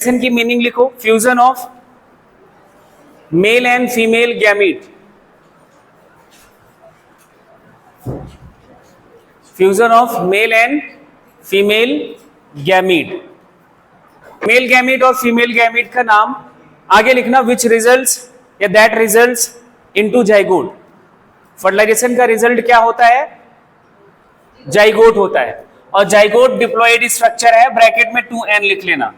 की मीनिंग लिखो, fusion of male and female gamete, fusion of male and female gamete. Male gamete और female gamete का नाम आगे लिखना, विच रिजल्ट्स या that results into zygote. Fertilization का रिजल्ट क्या होता है? जाइगोट होता है, और जाइगोट डिप्लॉयड स्ट्रक्चर है, ब्रैकेट में 2n लिख लेना।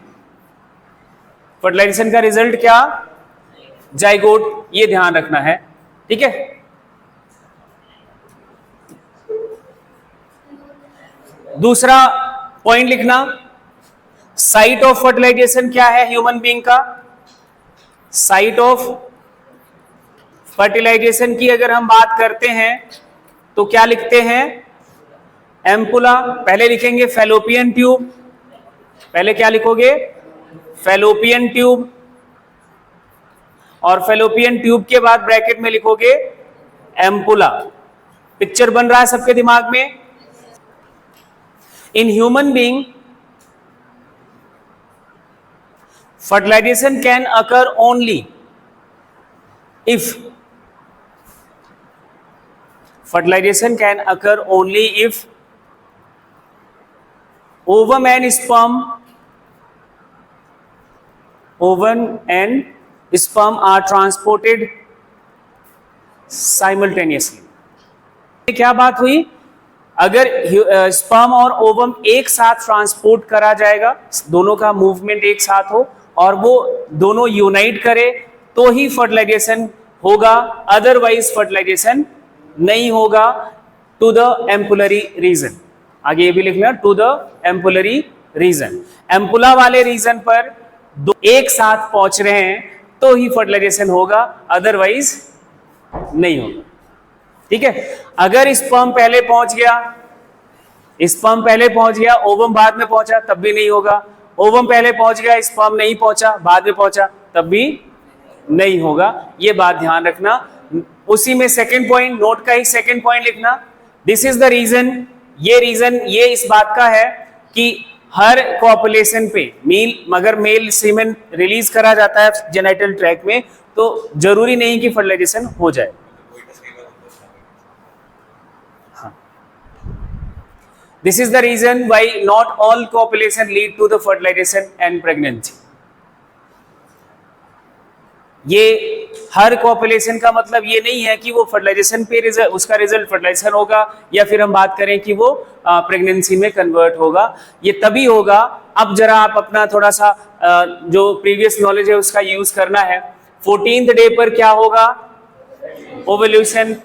फर्टिलाइजेशन का रिजल्ट क्या? जाइगोट, ये ध्यान रखना है, ठीक है। दूसरा पॉइंट लिखना, साइट ऑफ फर्टिलाइजेशन क्या है ह्यूमन बीइंग का? साइट ऑफ फर्टिलाइजेशन की अगर हम बात करते हैं तो क्या लिखते हैं? एम्पुला। पहले लिखेंगे फैलोपियन ट्यूब, पहले क्या लिखोगे? फैलोपियन ट्यूब, और फैलोपियन ट्यूब के बाद ब्रैकेट में लिखोगे एम्पुला। पिक्चर बन रहा है सबके दिमाग में? In human being fertilization can occur only if fertilization can occur only if ovum and sperm are transported simultaneously। क्या बात हुई? अगर स्पर्म और ओवम एक साथ ट्रांसपोर्ट करा जाएगा, दोनों का मूवमेंट एक साथ हो और वो दोनों यूनाइट करे तो ही फर्टिलाइजेशन होगा, अदरवाइज फर्टिलाइजेशन नहीं होगा। टू द एम्पुलरी रीजन, आगे ये भी लिखना, to the ampullary region. Ampulla वाले रीजन पर दो एक साथ पहुंच रहे हैं तो ही फर्टिलाइजेशन होगा, अदरवाइज नहीं होगा, ठीक है। अगर स्पर्म पहले पहुंच गया, ओवम बाद में पहुंचा, तब भी नहीं होगा। ओवम पहले पहुंच गया, स्पर्म नहीं पहुंचा, बाद में पहुंचा, तब भी नहीं होगा। ये बात ध्यान रखना। उसी में सेकंड पॉइंट, नोट का ही सेकंड पॉइंट लिखना, दिस इज द रीजन। ये रीजन ये इस बात का है कि हर कॉपुलेशन पे मगर मेल सीमेन रिलीज करा जाता है जेनिटल ट्रैक्ट में, तो जरूरी नहीं कि फर्टिलाइजेशन हो जाए। This is the reason why not all copulation lead to the fertilization and pregnancy। ये हर कॉपुलेशन का मतलब ये नहीं है कि वो फर्टिलाइजेशन पे उसका रिजल्ट फर्टिलाइजेशन होगा, या फिर हम बात करें कि वो प्रेगनेंसी में कन्वर्ट होगा। ये तभी होगा, अब जरा आप अपना थोड़ा सा जो प्रीवियस नॉलेज है उसका यूज करना है। 14th डे पर क्या होगा? ओवल्यूशन।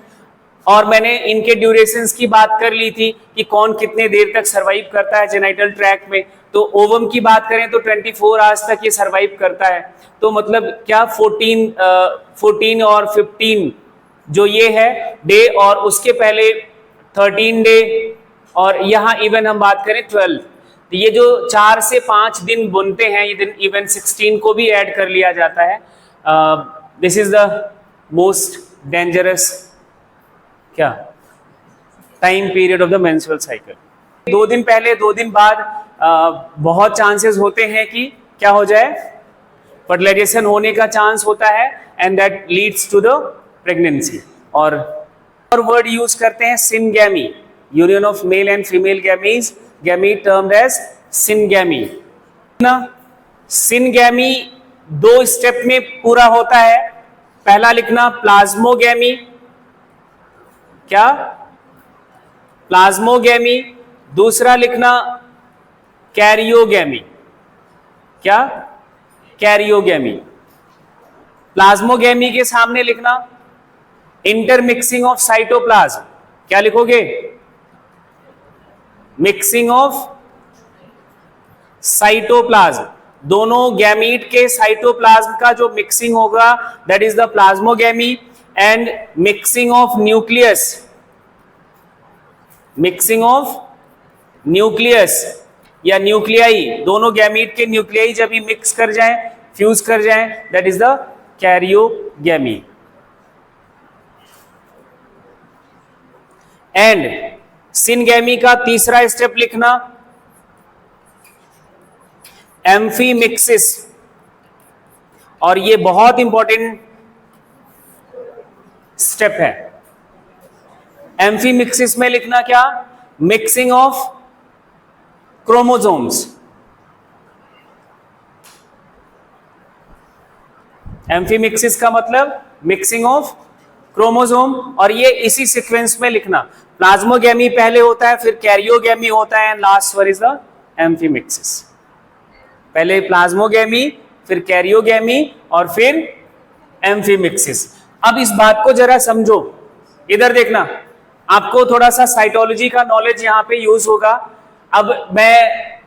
और मैंने इनके ड्यूरेशंस की बात कर ली थी कि कौन कितने देर तक सरवाइव करता है जेनिटल ट्रैक्ट में। तो ओवम की बात करें तो 24 आवर्स तक ये सरवाइव करता है। तो मतलब क्या 14 और 15 जो ये है डे, और उसके पहले 13 डे, और यहाँ इवन हम बात करें 12, तो ये जो 4 से 5 दिन बनते हैं, ये दिन इवन 16 को भी ऐड कर लिया जाता है। This is the most dangerous क्या time period of the menstrual cycle. 2 दिन पहले 2 दिन बाद बहुत चांसेस होते हैं कि क्या हो जाए? फर्टिलाइजेशन होने का चांस होता है, and that leads to the pregnancy. और वर्ड यूज करते हैं syngamy, union of male and female gamete termed as syngamy ना। सिनगैमी 2 स्टेप में पूरा होता है। पहला लिखना प्लाज्मोगैमी, क्या? प्लाज्मोगैमी। दूसरा लिखना कैरियोगैमी, क्या? कैरियोगैमी। प्लाज्मोगैमी के सामने लिखना इंटरमिक्सिंग ऑफ साइटोप्लाज्म, क्या लिखोगे? Mixing of cytoplasm. दोनों गैमीट के साइटोप्लाज्म का जो मिक्सिंग होगा, that is the plasmogamy. And mixing of nucleus, mixing of nucleus या न्यूक्लियाई, दोनों गैमीट के न्यूक्लियाई जब भी मिक्स कर जाएं, फ्यूज कर जाएं, that is the karyogamy. And syngamy का तीसरा स्टेप लिखना एम्फीमिक्सिस, और ये बहुत इंपॉर्टेंट स्टेप है। एम्फीमिक्सिस में लिखना क्या? Mixing of chromosomes. एम्फीमिक्सिस का मतलब मिक्सिंग ऑफ क्रोमोसोम, और ये इसी सीक्वेंस में लिखना। प्लाज्मोगैमी पहले होता है, फिर कैरियोगैमी होता है, last were is the amphimixis. पहले प्लाज्मोगैमी, फिर कैरियोगैमी और फिर एम्फीमिक्सिस। अब इस बात को जरा समझो, इधर देखना, आपको थोड़ा सा साइटोलॉजी का नॉलेज यहाँ पे यूज होगा। अब मैं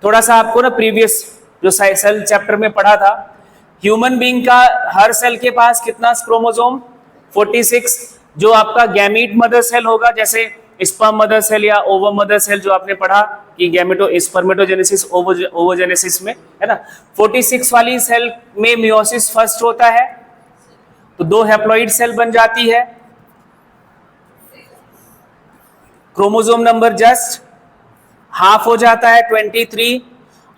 थोड़ा सा आपको ना प्रीवियस जो सेल चैप्टर में पढ़ा था, ह्यूमन बीइंग का हर सेल के पास कितना क्रोमोसोम? 46। जो आपका गैमीट मदर सेल होगा, जैसे स्पर्म मदर सेल या ओवम मदर सेल जो आपने पढ़ा कि स्पर्मेटोजेनेसिस ओवोजेनेसिस में, है ना, 46 वाली सेल में मियोसिस फर्स्ट होता है, तो 2 हैप्लॉइड सेल बन जाती है। क्रोमोसोम नंबर जस्ट हाफ हो जाता है 23,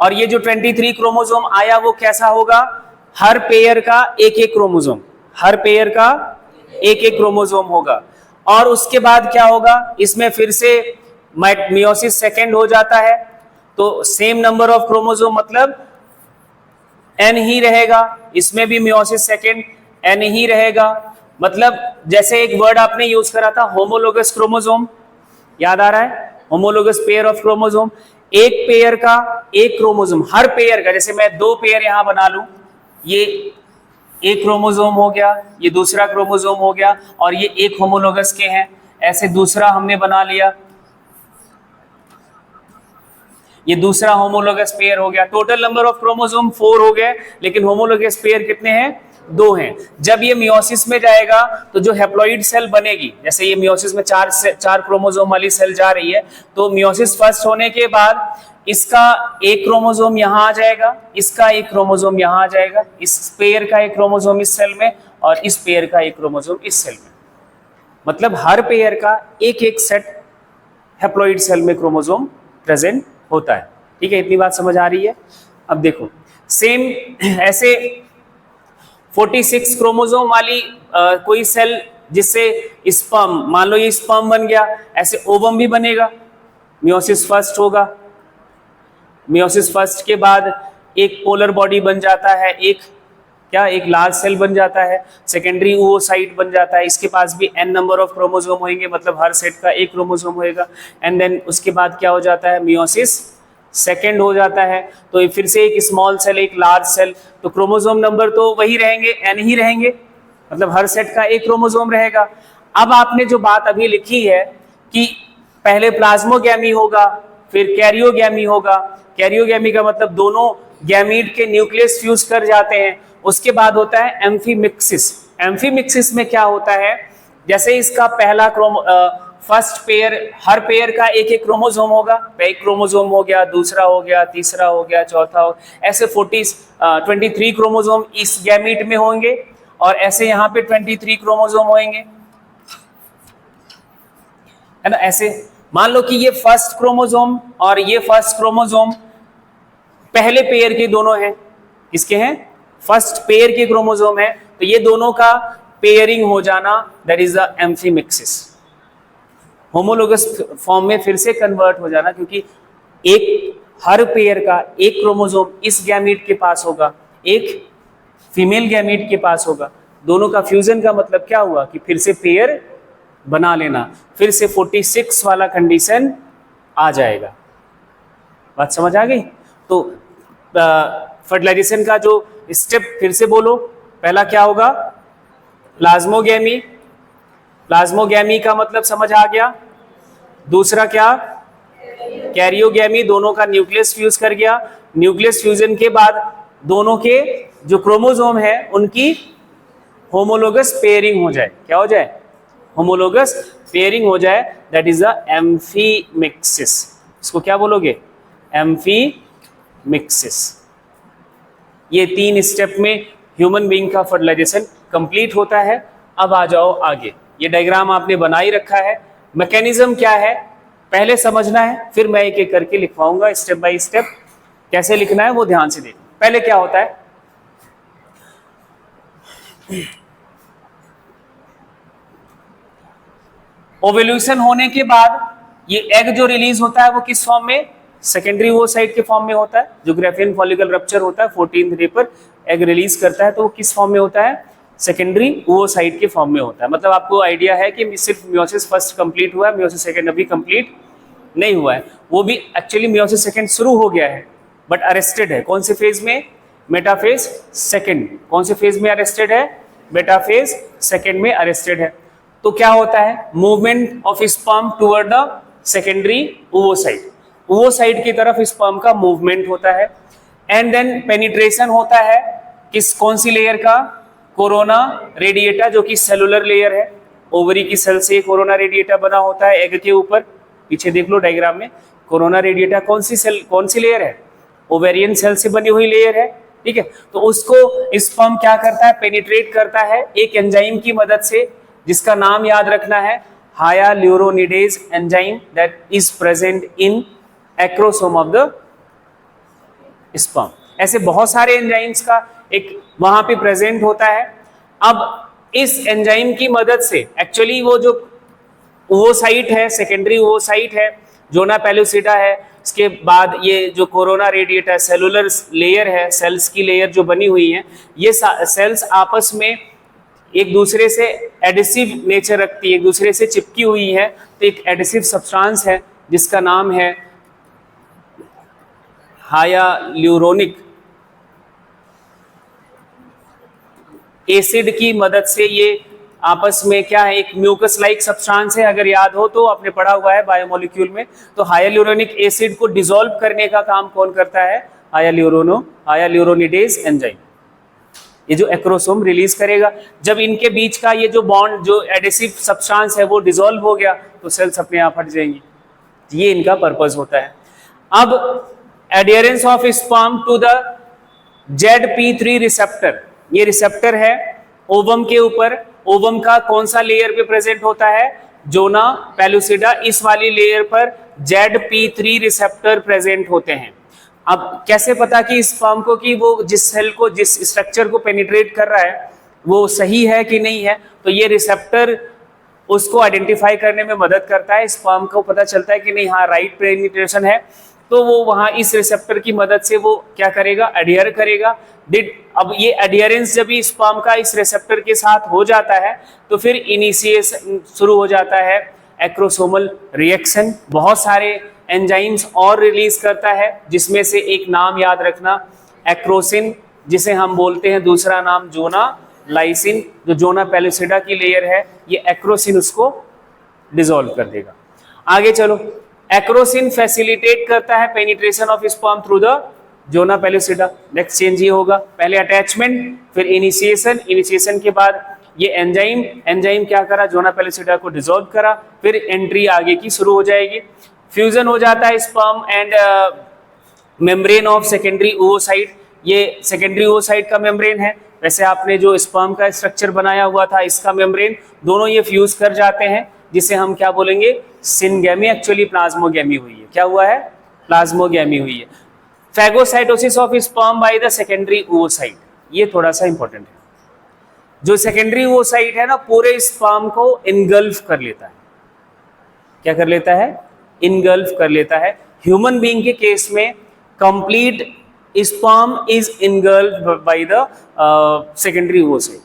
और ये जो 23 क्रोमोसोम आया वो कैसा होगा? हर पेयर का एक एक क्रोमोसोम, हर पेयर का एक एक क्रोमोसोम होगा। और उसके बाद क्या होगा? इसमें फिर से मियोसिस सेकेंड हो जाता है, तो सेम नंबर ऑफ क्रोमोसोम मतलब n ही रहेगा। इसमें भी मियोसिस सेकेंड n ही रहेगा। मतलब जैसे एक वर्ड आपने यूज करा था होमोलोगस क्रोमोसोम, याद आ रहा है? होमोलोगस पेयर ऑफ क्रोमोसोम, एक पेयर का एक क्रोमोसोम, हर पेयर का। जैसे मैं 2 पेयर यहां बना लूं, ये एक क्रोमोसोम हो गया, ये दूसरा क्रोमोसोम हो गया, और ये एक होमोलोगस के हैं, ऐसे दूसरा हमने बना लिया, ये दूसरा होमोलोगस पेयर हो गया। टोटल नंबर ऑफ क्रोमोसोम 4 हो गए, लेकिन होमोलोगस पेयर कितने हैं? 2 हैं। जब ये मियोसिस में जाएगा तो जो हैप्लॉइड सेल बनेगी, जैसे ये मियोसिस में 4 क्रोमोसोम वाली सेल जा रही है, तो मियोसिस फर्स्ट होने के बाद इसका एक क्रोमोसोम यहां आ जाएगा, इसका एक क्रोमोसोम यहां आ जाएगा, इस पेयर का एक क्रोमोसोम इस सेल में, और इस पेयर का एक क्रोमोसोम इस सेल में। मतलब हर पेयर का एक एक सेट हैप्लॉइड सेल में क्रोमोसोम प्रेजेंट होता है। ठीक है, इतनी बात समझ आ रही है? अब देखो, सेम ऐसे 46 क्रोमोसोम वाली कोई सेल, जिससे स्पर्म, मान लो ये स्पर्म बन गया, ऐसे ओवम भी बनेगा। मियोसिस फर्स्ट होगा, मियोसिस फर्स्ट के बाद एक पोलर बॉडी बन जाता है, एक लार्ज सेल बन जाता है, सेकेंडरी oocyte बन जाता है, इसके पास भी n नंबर ऑफ क्रोमोसोम होंगे, मतलब हर सेट का एक क्रोमोसोम होएगा। एंड देन उसके बाद क्या हो जाता है? मियोसिस सेकेंड हो जाता है, तो फिर से एक स्मॉल सेल, एक लार्ज सेल, तो क्रोमोसोम नंबर तो वही रहेंगे, n ही रहेंगे, मतलब हर सेट का एक क्रोमोसोम रहेगा। अब आपने जो बात अभी लिखी है कि पहले प्लाज्मोगैमी होगा, फिर कैरियोगैमी होगा। कैरियोगैमी का मतलब दोनों गैमीट के न्यूक्लियस फ्यूज कर जाते हैं। उसके बाद होता है एम्फीमिक्सिस। एम्फीमिक्सिस में क्या होता है? जैसे इसका पहला फर्स्ट पेयर, हर पेयर का एक एक क्रोमोसोम होगा, एक क्रोमोसोम हो गया, दूसरा हो गया, तीसरा हो गया, चौथा हो, ऐसे 23 क्रोमोसोम इस गैमीट में होंगे, और ऐसे यहाँ पे 23 क्रोमोसोम होंगे, है ना। ऐसे मान लो कि ये फर्स्ट क्रोमोसोम और ये फर्स्ट क्रोमोसोम पहले पेयर के दोनों हैं, किसके हैं? फर्स्ट पेयर के क्रोमोसोम है, तो ये दोनों का पेयरिंग हो जाना, that is the amphimixis. Homologous form में फिर से कन्वर्ट हो जाना, क्योंकि हर पेयर का एक क्रोमोसोम इस गैमीट के पास होगा, एक फीमेल गैमीट के पास होगा। दोनों का फ्यूजन का मतलब क्या हुआ? कि फिर से पेयर बना लेना, फिर से 46 वाला कंडीशन आ जाएगा। बात समझ आ गई? तो फर्टिलाइजेशन का जो स्टेप फिर से बोलो, पहला क्या होगा? प्लाज्मोगैमी। प्लाज्मोगैमी का मतलब समझ आ गया। दूसरा क्या? कैरियोगैमी, दोनों का न्यूक्लियस फ्यूज कर गया। न्यूक्लियस फ्यूजन के बाद दोनों के जो क्रोमोसोम है उनकी होमोलोगस पेयरिंग हो जाए। क्या हो जाए? होमोलोगस पेयरिंग हो जाए, दैट इज द एम्फीमिक्सिस। इसको क्या बोलोगे? एम्फीमिक्सिस। ये 3 स्टेप में ह्यूमन बीइंग का फर्टिलाइजेशन कंप्लीट होता है। अब आ जाओ आगे, ये डायग्राम आपने बना ही रखा है। मैकेनिज्म क्या है पहले समझना है, फिर मैं एक एक करके लिखवाऊंगा स्टेप बाय स्टेप। कैसे लिखना है वो ध्यान से देखो। पहले क्या होता है? ओव्यूलेशन होने के बाद ये एग जो रिलीज होता है वो किस फॉर्म में, सेकेंडरी ओवोसाइट के फॉर्म में होता है। जो ग्रेफियन फॉलिकल रप्चर होता है 14th डे पर एग रिलीज करता है, तो वो किस फॉर्म में होता है, सेकेंडरी ओवोसाइट के फॉर्म में होता है। मतलब आपको आइडिया है कि सिर्फ मियोसिस फर्स्ट कंप्लीट हुआ है, मियोसिस सेकंड अभी कंप्लीट नहीं हुआ है। वो भी एक्चुअली मियोसिस सेकंड शुरू हो गया है बट अरेस्टेड है। कौन से फेज में, मेटाफेज सेकंड। कौन से फेज में अरेस्टेड है, मेटाफेज सेकंड में अरेस्टेड है। तो क्या होता है, movement of sperm toward the secondary ओवोसाइट, ओवोसाइट की तरफ स्पर्म का मूवमेंट होता है। एंड देन पेनिट्रेशन होता है किस, कौन सी लेयर का, कोरोना रेडिएटा, जो कि सेलुलर लेयर है। ओवरी की सेल से कोरोना रेडिएटा बना होता है एग के ऊपर, पीछे देख लो डायग्राम में। कोरोना रेडिएटा कौन सी सेल, कौन सी लेयर है, ओवेरियन सेल से बनी हुई लेयर है, ठीक है। तो उसको स्पर्म क्या करता है, पेनिट्रेट करता है एक एंजाइम की मदद से, जिसका नाम याद रखना है hyaluronidase enzyme, that is present in acrosome of the sperm. ऐसे बहुत सारे एंजाइम्स का एक वहां पे प्रेजेंट होता है। अब इस एंजाइम की मदद से एक्चुअली वो जो ओवोसाइट है, सेकेंडरी ओवोसाइट है, जोना पेलुसिडा है, इसके बाद ये जो कोरोना रेडिएटा सेलुलर लेयर है, सेल्स की लेयर जो बनी हुई है, ये सेल्स आपस में एक दूसरे से एडिसिव नेचर रखती है, एक दूसरे से चिपकी हुई है। तो एक एडिसिव सब्सटेंस है जिसका नाम है हायालुरोनिक एसिड की मदद से ये आपस में क्या है, एक म्यूकस लाइक सब्सटेंस है। अगर याद हो तो आपने पढ़ा हुआ है बायोमोलिक्यूल में। तो हायालुरोनिक एसिड को डिसॉल्व करने का काम कौन करता है, हायालुरोनिडेज एंजाइम। ये जो एक्रोसोम रिलीज करेगा, जब इनके बीच का ये जो बॉन्ड, जो एडिसिव सब्सटेंस है वो डिसॉल्व हो गया तो सेल्स अपने आप हट जाएंगी। ये इनका पर्पस होता है। अब adherence of sperm to the ZP3 receptor, ये रिसेप्टर है ओवम के ऊपर। ओवम का कौन सा लेयर पे प्रेजेंट होता है, जोना पेलुसिडा, इस वाली लेयर पर ZP3 रिसेप्टर प्रेजेंट होते हैं। अब कैसे पता कि स्पर्म को कि वो जिस सेल को, जिस स्ट्रक्चर को पेनिट्रेट कर रहा है वो सही है कि नहीं है, तो ये रिसेप्टर उसको आइडेंटिफाई करने में मदद करता है। स्पर्म को पता चलता है कि नहीं, हाँ राइट पेनिट्रेशन है, तो वो वहां इस रिसेप्टर की मदद से वो क्या करेगा, एडियर करेगा। अब ये एडियरेंस जब भी स्पर्म का इस रिसेप्टर के साथ हो जाता है तो फिर इनिशिएशन शुरू हो जाता है एक्रोसोमल रिएक्शन। बहुत सारे एंजाइम्स और रिलीज करता है, जिसमें से एक नाम याद रखना, एक्रोसिन, जिसे हम बोलते हैं दूसरा नाम जोना लाइसिन। जो जोना पेलुसिडा की लेयर है, ये एक्रोसिन उसको डिसॉल्व कर देगा। आगे चलो, एक्रोसिन फैसिलिटेट करता है penetration of sperm through the zona pellucida. Next change ये होगा, पहले अटैचमेंट, फिर इनिशिएशन, इनिशिएशन के बाद ये एंजाइम क्या करा, जोना पेलुसिडा को डिसॉल्व करा, फिर एंट्री आगे की शुरू हो जाएगी। फ्यूजन हो जाता है sperm and membrane of secondary ओवोसाइट। ये सेकेंडरी ओवोसाइट का मेम्ब्रेन है, वैसे आपने जो स्पर्म का स्ट्रक्चर बनाया हुआ था इसका मेम्ब्रेन, दोनों ये फ्यूज कर जाते हैं, जिसे हम क्या बोलेंगे, सिनगैमी। एक्चुअली प्लाज्मोगैमी हुई है। क्या हुआ है, प्लाज्मोगैमी हुई है। Phagocytosis of sperm by the secondary ओवोसाइट, ये थोड़ा सा इंपॉर्टेंट है। जो सेकेंडरी ओवोसाइट है ना, पूरे स्पर्म को इनगल्फ कर लेता है। क्या कर लेता है, इनगल्फ कर लेता है। ह्यूमन बीइंग के केस में complete sperm is engulf by the secondary ओवोसाइट।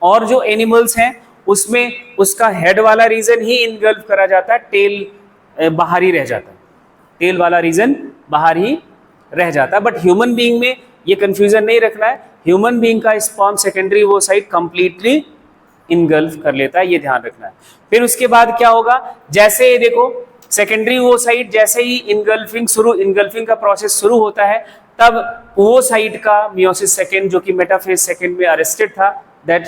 और जो एनिमल्स हैं उसमें उसका हेड वाला रीजन ही इनगल्फ करा जाता है, टेल बाहर ही रह जाता है, टेल वाला रीजन बाहर ही रह जाता है। बट ह्यूमन बीइंग में ये कंफ्यूजन नहीं रखना है, ह्यूमन बीइंग का स्पर्म सेकेंडरी ओवोसाइट कंप्लीटली इनगल्फ कर लेता है, ये ध्यान रखना है। फिर उसके बाद क्या होगा, जैसे ये देखो सेकेंडरी ओवोसाइट जैसे ही इनगल्फिंग का प्रोसेस शुरू होता है, तब ओवोसाइट का मियोसिस सेकेंड, जो कि मेटाफेज सेकेंड में अरेस्टेड था, दैट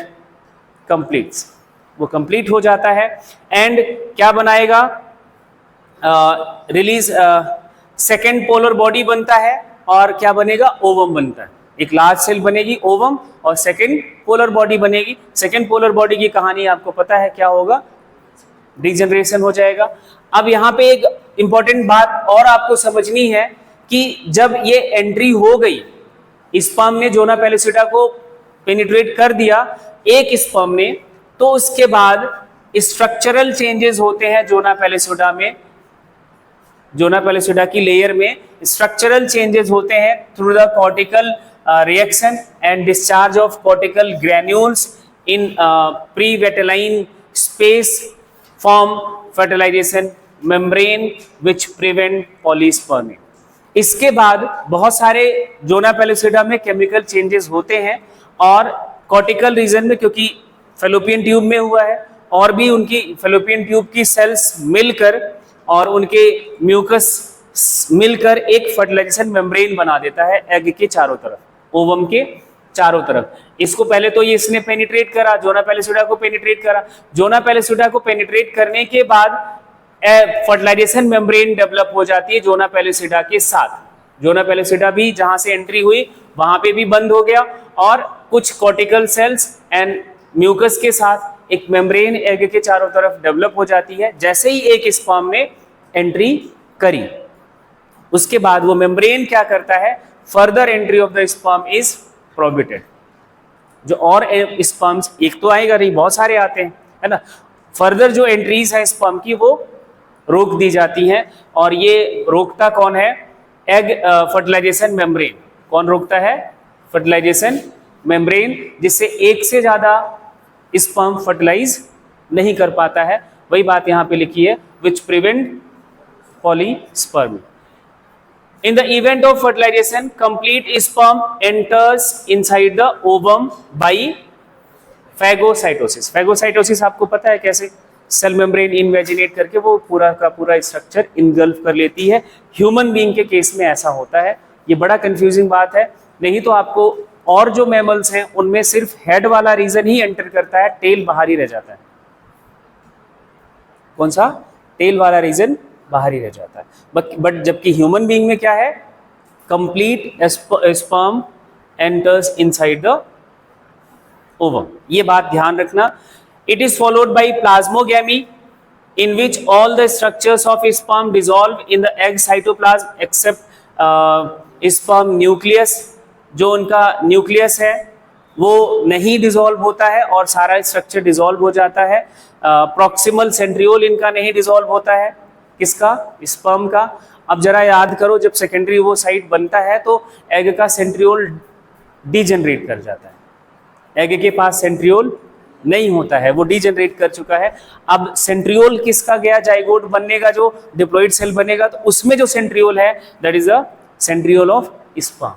कंप्लीट्स, वो कंप्लीट हो जाता है। एंड क्या बनाएगा, रिलीज सेकेंड पोलर बॉडी बनता है, और क्या बनेगा, ओवम बनता है। एक लार्ज सेल बनेगी ओवम, और सेकेंड पोलर बॉडी बनेगी। सेकेंड पोलर बॉडी की कहानी आपको पता है, क्या होगा, डिजनरेशन हो जाएगा। अब यहाँ पे एक इंपॉर्टेंट बात और आपको समझनी है कि जब ये एंट्री हो गई, स्पर्म ने जोना पेलुसिडा को पेनिट्रेट कर दिया एक स्पर्म ने, तो उसके बाद स्ट्रक्चरल चेंजेस होते हैं जोना पैलिसोडा में, जोना पैलिसोडा की लेयर में स्ट्रक्चरल चेंजेस होते हैं through the cortical reaction and discharge of cortical granules in previtelline space form fertilization membrane which prevent polyspermy. इसके बाद बहुत सारे जोना पैलिसोडा में केमिकल चेंजेस होते हैं और कॉर्टिकल रीजन में, क्योंकि फैलोपियन ट्यूब में हुआ है, और भी उनकी फैलोपियन ट्यूब की सेल्स मिलकर और उनके म्यूकस मिलकर एक फर्टिलाइजेशन मेम्ब्रेन बना देता है एग के चारों तरफ, ओवम के चारों तरफ। इसको पहले तो ये इसने पेनिट्रेट करा, जोना पैलिसोडा को पेनिट्रेट करा। जोना पैलिसोडा को पेनिट्रेट करने के बाद फर्टिलाइजेशन मेम्ब्रेन डेवलप हो जाती है जोना पैलिसोडा के साथ। जोना पैलिसोडा भी जहां से एंट्री हुई वहां पे भी बंद हो गया और कुछ कॉर्टिकल सेल्स एंड म्यूकस के साथ एक मेम्ब्रेन एग के चारों तरफ डेवलप हो जाती है। जैसे ही एक स्पर्म ने एंट्री करी, उसके बाद वो मेम्ब्रेन क्या करता है, further entry of the sperm is prohibited. जो और स्पर्म्स, एक तो आएगा नहीं, बहुत सारे आते हैं, है ना, फर्दर जो एंट्रीज है स्पर्म की वो रोक दी जाती हैं। और ये रोकता कौन है, एग फर्टिलाइजेशन मेम्ब्रेन। कौन रोकता है, फर्टिलाइजेशन मेम्ब्रेन, जिससे एक से ज्यादा स्पर्म फर्टिलाइज नहीं कर पाता है। वही बात यहां पे लिखी है, विच prevent polyspermy. In the event of fertilization, complete sperm enters inside the ovum by phagocytosis. Phagocytosis आपको पता है कैसे, सेल मेम्ब्रेन इनवेजिनेट करके वो पूरा का पूरा स्ट्रक्चर इनगल्फ कर लेती है। ह्यूमन बीइंग के केस में ऐसा होता है। ये बड़ा कंफ्यूजिंग बात है, नहीं तो आपको और जो मैमल्स हैं उनमें सिर्फ हेड वाला रीजन ही एंटर करता है, टेल बाहर ही रह जाता है। कौन सा, टेल वाला रीजन बाहर ही रह जाता है। बट जबकि ह्यूमन बीइंग में क्या है, complete sperm enters inside the ovum. ये बात ध्यान रखना। It is followed bye plasmogamy in which all the structures of sperm dissolve in the egg cytoplasm except sperm nucleus। जो उनका न्यूक्लियस है वो नहीं डिसॉल्व होता है और सारा स्ट्रक्चर डिसॉल्व हो जाता है। प्रॉक्सिमल सेंट्रियोल इनका नहीं डिसॉल्व होता है, किसका, स्पर्म का। अब जरा याद करो, जब सेकेंडरी वो साइट बनता है तो एग का सेंट्रियोल डीजनरेट कर जाता है। एग के पास सेंट्रियोल नहीं होता है, वो डीजनरेट कर चुका है। अब सेंट्रियोल किसका गया, जाइगोट बनने का जो डिप्लॉइड सेल बनेगा, तो उसमें जो सेंट्रियोल है that is a centriole of sperm.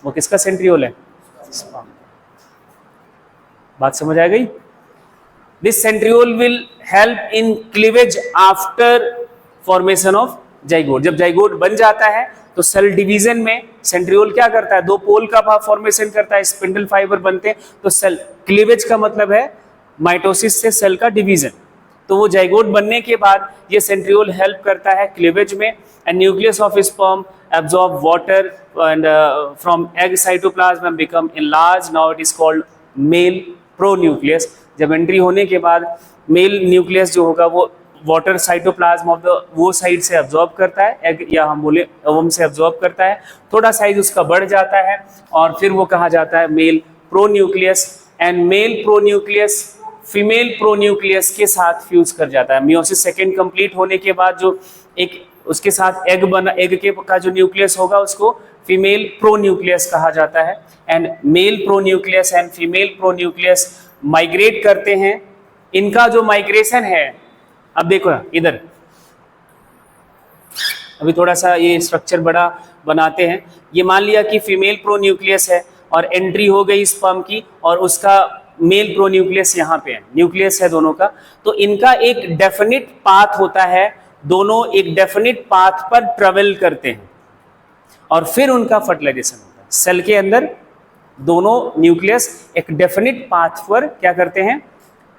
वो किसका सेंट्रियोल है, स्पर्म। बात समझ आ गई। This centriole will help in cleavage after formation of zygote. जब जाइगोट बन जाता है तो सेल डिवीजन में सेंट्रियोल क्या करता है, दो पोल का फॉर्मेशन करता है, स्पिंडल फाइबर बनते हैं। तो सेल क्लीवेज का मतलब है माइटोसिस से सेल का डिवीजन। तो वो जाइगोट बनने के बाद ये सेंट्रियोल हेल्प करता है क्लीवेज में। And nucleus of sperm absorb water and from egg cytoplasm and become enlarged. Now it is called male pronucleus. जब एंट्री होने के बाद मेल न्यूक्लियस जो होगा वो वाटर साइटोप्लाज्म ऑफ द वो साइड से अब्जॉर्ब करता है, एग या हम बोले ओवम से अब्जॉर्ब करता है। थोड़ा साइज उसका बढ़ जाता है और फिर वो कहा जाता है male pronucleus. And male pronucleus female pronucleus के साथ फ्यूज कर जाता है। मियोसिस सेकेंड कंप्लीट होने के बाद जो एक उसके साथ एग बना, एग के का जो न्यूक्लियस होगा उसको फीमेल प्रोन्यूक्लियस कहा जाता है। And male pronucleus and female pronucleus migrate करते हैं। इनका जो माइग्रेशन है, अब देखो इधर, अभी थोड़ा सा ये स्ट्रक्चर बड़ा बनाते हैं। ये मान लिया कि फीमेल प्रोन्यूक्लियस है और एंट्री हो गई स्पर्म की और उसका मेल प्रोन्यूक्लियस यहाँ पे है, न्यूक्लियस है दोनों का। तो इनका एक डेफिनिट पाथ होता है, दोनों एक डेफिनिट पाथ पर ट्रेवल करते हैं और फिर उनका फर्टिलाइजेशन होता है। सेल के अंदर दोनों न्यूक्लियस एक डेफिनिट पाथ पर क्या करते हैं,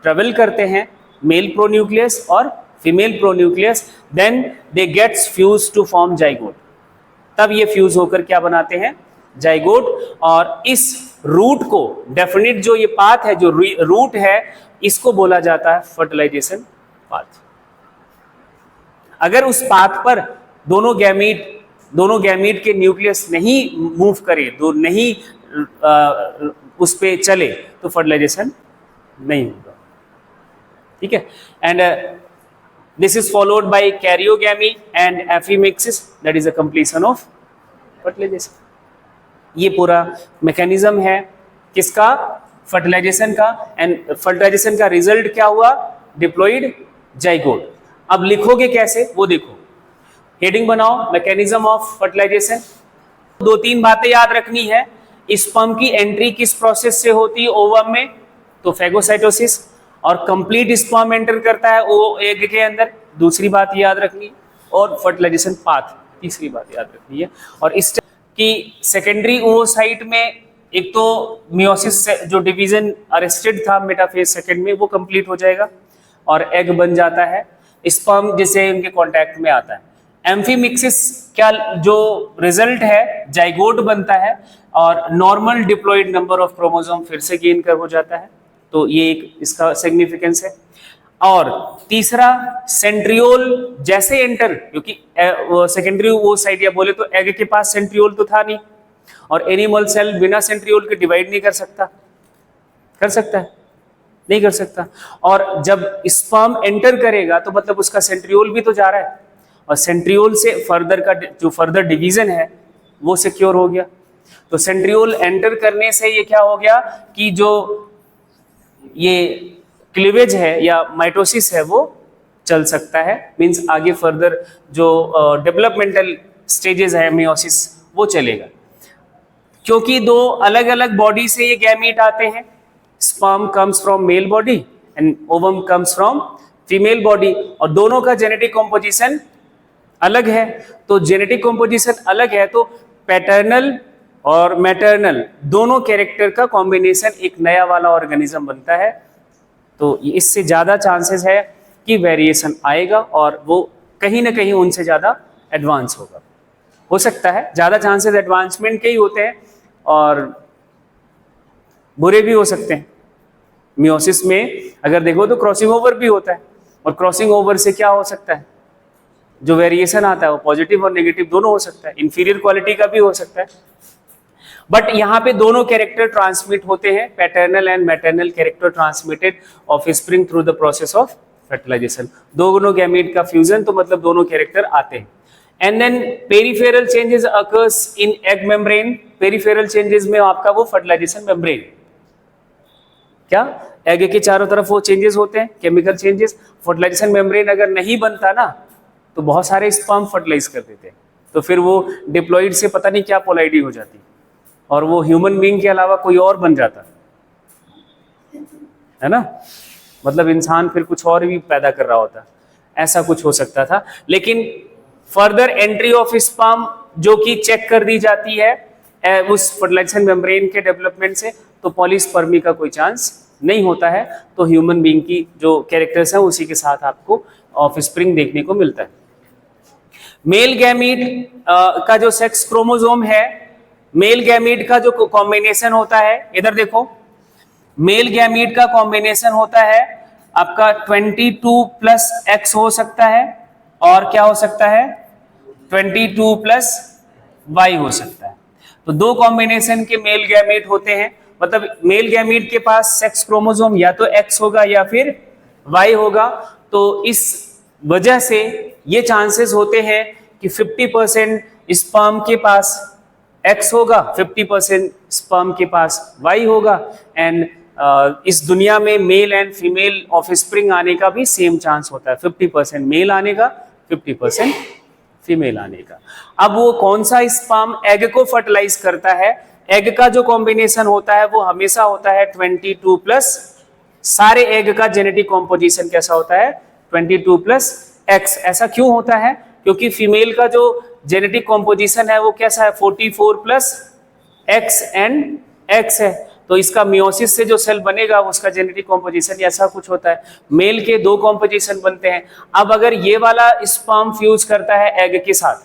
ट्रेवल करते हैं, मेल प्रोन्यूक्लियस और female pronucleus. Then they gets fuse to form zygote. तब ये फ्यूज होकर क्या बनाते हैं, जाइगोट। और इस रूट को, डेफिनिट जो ये पाथ है, जो रूट है, इसको बोला जाता है फर्टिलाइजेशन पाथ। अगर उस पाथ पर दोनों गैमीट के न्यूक्लियस नहीं मूव करे, नहीं उस पे चले तो फर्टिलाइजेशन नहीं होगा, ठीक है। And this is followed by karyogamy and amphimixis, that is a completion of fertilization. ये पूरा मैकेनिज्म है किसका, फर्टिलाइजेशन का। एंड फर्टिलाइजेशन का रिजल्ट क्या हुआ, डिप्लॉइड जाइगोट। अब लिखोगे कैसे वो देखो, हेडिंग बनाओ मैकेनिज्म ऑफ फर्टिलाइजेशन। दो तीन बातें याद रखनी है, स्पर्म की एंट्री किस प्रोसेस से होती है ओवम में, तो फेगोसाइटोसिस, और कंप्लीट स्पर्म एंटर करता है वो एग के अंदर, दूसरी बात याद रखनी है, और फर्टिलाइजेशन पाथ तीसरी बात याद रखनी है। और इस की सेकेंडरी ओवोसाइट में एक तो मियोसिस जो डिवीजन अरेस्टेड था मेटाफेज सेकेंड में वो कंप्लीट हो जाएगा और एग बन जाता है, स्पर्म जिसे उनके कांटेक्ट में आता है। एम्फीमिक्सिस क्या जो रिजल्ट है, जाइगोट बनता है और normal diploid number of chromosome फिर से गेन कर हो जाता है, तो ये एक इसका सिग्निफिकेंस है। और तीसरा सेंट्रियोल जैसे एंटर, क्योंकि सेकेंडरी वो साइड या बोले तो एग के पास सेंट्रियोल तो था नहीं, और एनिमल सेल बिना सेंट्रियोल के डिवाइड नहीं कर सकता, कर सकता है नहीं कर सकता। और जब स्पर्म एंटर करेगा तो मतलब उसका सेंट्रियोल भी तो जा रहा है, और सेंट्रियोल से फर्दर का जो फर्दर डिवीजन है वो सिक्योर हो गया। तो सेंट्रियोल एंटर करने से ये क्या हो गया कि जो ये क्लीवेज है या माइटोसिस है वो चल सकता है, मींस आगे फर्दर जो डेवलपमेंटल स्टेजेस है मियोसिस वो चलेगा। क्योंकि दो अलग अलग बॉडी से ये गैमीट आते हैं, sperm comes from male body and ovum comes from female body, और दोनों का जेनेटिक कॉम्पोजिशन अलग है। तो जेनेटिक कॉम्पोजिशन अलग है तो पैटर्नल और मैटरनल दोनों कैरेक्टर का कॉम्बिनेशन एक नया वाला ऑर्गेनिज्म बनता है। तो इससे ज्यादा चांसेस है कि वेरिएशन आएगा और वो कहीं ना कहीं उनसे ज्यादा एडवांस होगा, हो सकता है ज्यादा चांसेस एडवांसमेंट के ही होते हैं और बुरे भी हो सकते हैं। मियोसिस में अगर देखो तो क्रॉसिंग ओवर भी होता है, और क्रॉसिंग ओवर से क्या हो सकता है, जो वेरिएशन आता है वो पॉजिटिव और नेगेटिव दोनों हो सकता है, इंफीरियर क्वालिटी का भी हो सकता है। बट यहाँ पे दोनों कैरेक्टर ट्रांसमिट होते हैं, paternal and maternal character transmitted offspring through the process of fertilization. दोनों गैमीट का फ्यूजन, तो मतलब दोनों कैरेक्टर आते हैं। And then peripheral changes occurs in egg membrane. Peripheral changes में आपका वो फर्टिलाइजेशन मेम्ब्रेन, क्या एग के चारों तरफ वो चेंजेस होते हैं, केमिकल चेंजेस। फर्टिलाइजेशन मेम्ब्रेन अगर नहीं बनता ना तो बहुत सारे स्पर्म फर्टिलाइज कर देते हैं, तो फिर वो डिप्लॉइड से पता नहीं क्या पोलाइडी हो जाती और वो ह्यूमन बीइंग के अलावा कोई और बन जाता है ना, मतलब इंसान फिर कुछ और भी पैदा कर रहा होता, ऐसा कुछ हो सकता था। लेकिन फर्दर एंट्री ऑफ स्पर्म जो कि चेक कर दी जाती है उस फर्टिलाइजेशन मेम्ब्रेन के डेवलपमेंट से, तो पॉलीस्पर्मी का कोई चांस नहीं होता है। तो ह्यूमन बीइंग की जो कैरेक्टर्स हैं उसी के साथ आपको ऑफस्प्रिंग देखने को मिलता है। मेल गैमीट का जो सेक्स क्रोमोसोम है, मेल गैमीट का जो कॉम्बिनेशन होता है, इधर देखो, मेल गैमीट का कॉम्बिनेशन होता है आपका 22+X हो सकता है, और क्या हो सकता है 22+Y हो सकता है। तो दो कॉम्बिनेशन के मेल गैमीट होते हैं, मतलब मेल गैमीट के पास सेक्स क्रोमोसोम या तो X होगा या फिर Y होगा। तो इस वजह से ये चांसेस होते हैं कि 50% स्पर्म के पास X होगा, 50% स्पर्म के पास Y होगा। एंड इस दुनिया में मेल एंड फीमेल ऑफस्प्रिंग आने का भी सेम चांस होता है, 50% मेल आने का, 50% फीमेल आने का। अब वो कौन सा स्पर्म एग को फर्टिलाइज करता है, एग का जो कॉम्बिनेशन होता है वो हमेशा होता है 22+, सारे एग का जेनेटिक कॉम्पोजिशन कैसा होता है 22+X। ऐसा क्यों होता है, क्योंकि फीमेल का जो जेनेटिक कॉम्पोजिशन है वो कैसा है 44+X एंड X है। तो इसका मियोसिस से जो सेल बनेगा उसका जेनेटिक कॉम्पोजिशन ऐसा कुछ होता है। मेल के दो कॉम्पोजिशन बनते हैं। अब अगर ये वाला स्पर्म फ्यूज करता है एग के साथ,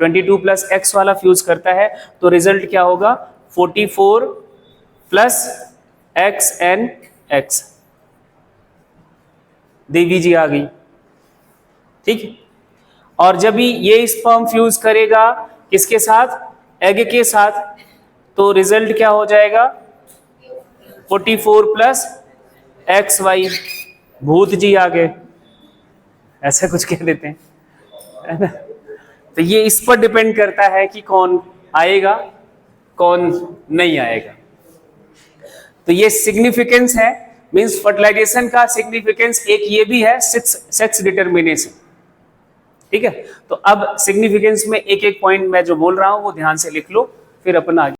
22+X वाला फ्यूज करता है, तो रिजल्ट क्या होगा 44+X एंड X। देवी जी आ गई, ठीक है। और जब भी ये स्पर्म फ्यूज करेगा किसके साथ, एग के साथ, तो रिजल्ट क्या हो जाएगा 44 प्लस XY, भूत जी आ गए, ऐसा कुछ कह देते हैं, है ना। तो ये इस पर डिपेंड करता है कि कौन आएगा कौन नहीं आएगा। तो ये सिग्निफिकेंस है, मींस फर्टिलाइजेशन का सिग्निफिकेंस एक ये भी है, सेक्स डिटर्मिनेशन, ठीक है। तो अब सिग्निफिकेंस में एक एक पॉइंट मैं जो बोल रहा हूं वो ध्यान से लिख लो, फिर अपन आगे